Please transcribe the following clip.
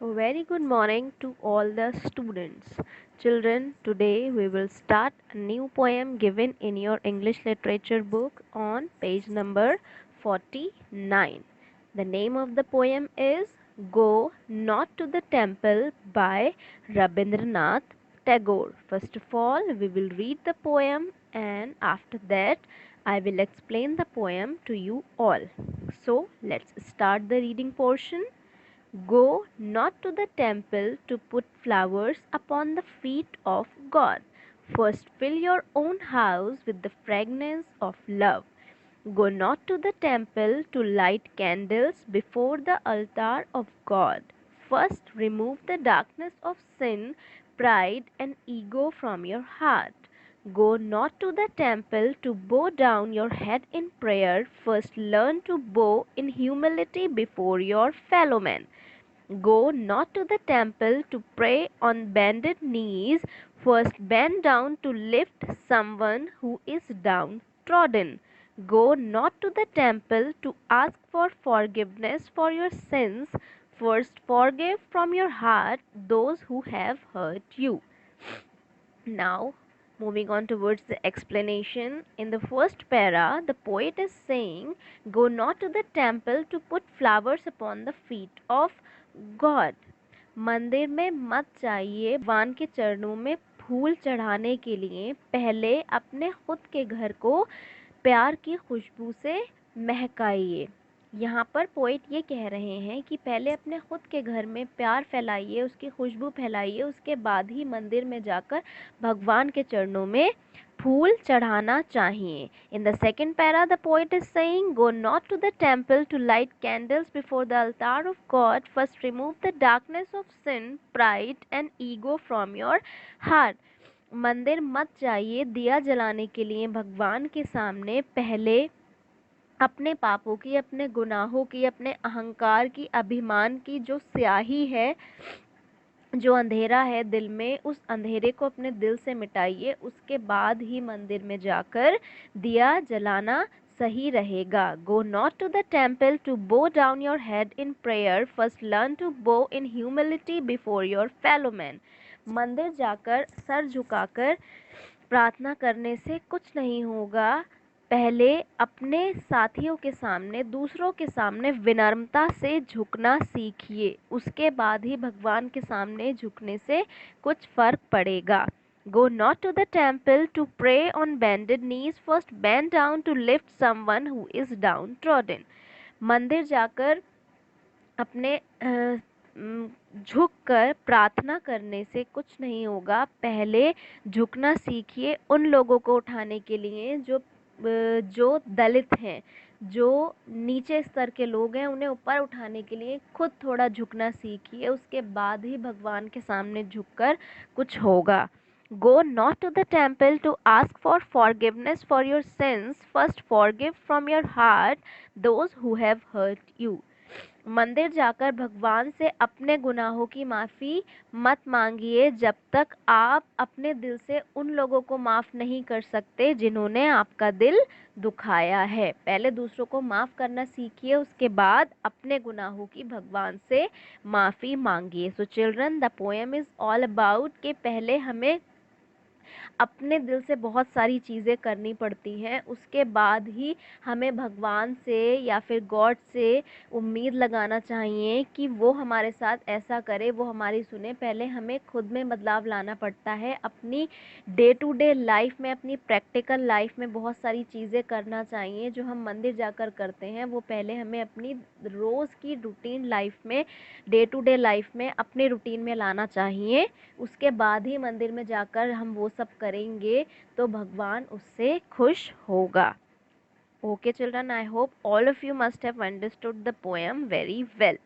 A very good morning to all the students. Children, today we will start a new poem given in your English literature book on page number 49. The name of the poem is Go Not to the Temple by Rabindranath Tagore. First of all, we will read the poem and after that I will explain the poem to you all. So, let's start the reading portion. Go not to the temple to put flowers upon the feet of God. First fill your own house with the fragrance of love. Go not to the temple to light candles before the altar of God. First remove the darkness of sin, pride, and ego from your heart. Go not to the temple to bow down your head in prayer. First learn to bow in humility before your fellow men. Go not to the temple to pray on bended knees. First bend down to lift someone who is downtrodden. Go not to the temple to ask for forgiveness for your sins. First forgive from your heart those who have hurt you. Now, moving on towards the explanation. In the first para, the poet is saying, Go not to the temple to put flowers upon the feet of God. मंदिर में मत जाइए भगवान के चरणों में फूल चढ़ाने के लिए पहले अपने खुद के घर को प्यार की खुशबू से महकाइए। यहाँ पर पोइट ये कह रहे हैं कि पहले अपने खुद के घर में प्यार फैलाइए, उसकी खुशबू फैलाइए, उसके बाद ही मंदिर में जाकर भगवान के चरणों में फूल चढ़ाना चाहिए। In the second para the poet is saying, go not to the temple to light candles before the altar of God, first remove the darkness of sin, pride and ego from your heart. मंदिर मत जाइए दिया जलाने के लिए भगवान के सामने, पहले अपने पापों की, अपने गुनाहों की, अपने अहंकार की, अभिमान की जो स्याही है, जो अंधेरा है दिल में, उस अंधेरे को अपने दिल से मिटाइए। उसके बाद ही मंदिर में जाकर दिया जलाना सही रहेगा। Go not to the temple to bow down your head in prayer, first learn to bow in humility before your fellow man. मंदिर जाकर सर झुकाकर प्रार्थना करने से कुछ नहीं होगा। पहले अपने साथियों के सामने, दूसरों के सामने विनम्रता से झुकना सीखिए। उसके बाद ही भगवान के सामने झुकने से कुछ फर्क पड़ेगा। Go not to the temple to pray on bended knees. First bend down to lift someone who is downtrodden. मंदिर जाकर अपने झुक कर प्रार्थना करने से कुछ नहीं होगा। पहले झुकना सीखिए उन लोगों को उठाने के लिए जो दलित हैं, जो नीचे स्तर के लोग हैं, उन्हें ऊपर उठाने के लिए खुद थोड़ा झुकना सीखिए। उसके बाद ही भगवान के सामने झुककर कुछ होगा। Go not to the temple to ask for forgiveness for your sins. First forgive from your heart those who have hurt you. मंदिर जाकर भगवान से अपने गुनाहों की माफ़ी मत मांगिए जब तक आप अपने दिल से उन लोगों को माफ़ नहीं कर सकते जिन्होंने आपका दिल दुखाया है। पहले दूसरों को माफ़ करना सीखिए, उसके बाद अपने गुनाहों की भगवान से माफ़ी मांगिए। So children, the poem is all about कि पहले हमें अपने दिल से बहुत सारी चीज़ें करनी पड़ती हैं, उसके बाद ही हमें भगवान से या फिर गॉड से उम्मीद लगाना चाहिए कि वो हमारे साथ ऐसा करे, वो हमारी सुने। पहले हमें खुद में बदलाव लाना पड़ता है। अपनी डे टू डे लाइफ में, अपनी प्रैक्टिकल लाइफ में बहुत सारी चीज़ें करना चाहिए जो हम मंदिर जाकर करते हैं, वो पहले हमें अपनी रोज़ की रूटीन लाइफ में, डे टू डे लाइफ में, अपने रूटीन में लाना चाहिए। उसके बाद ही मंदिर में जाकर हम वो सब करेंगे तो भगवान उससे खुश होगा। Okay children, I hope all of you must have understood the poem very well.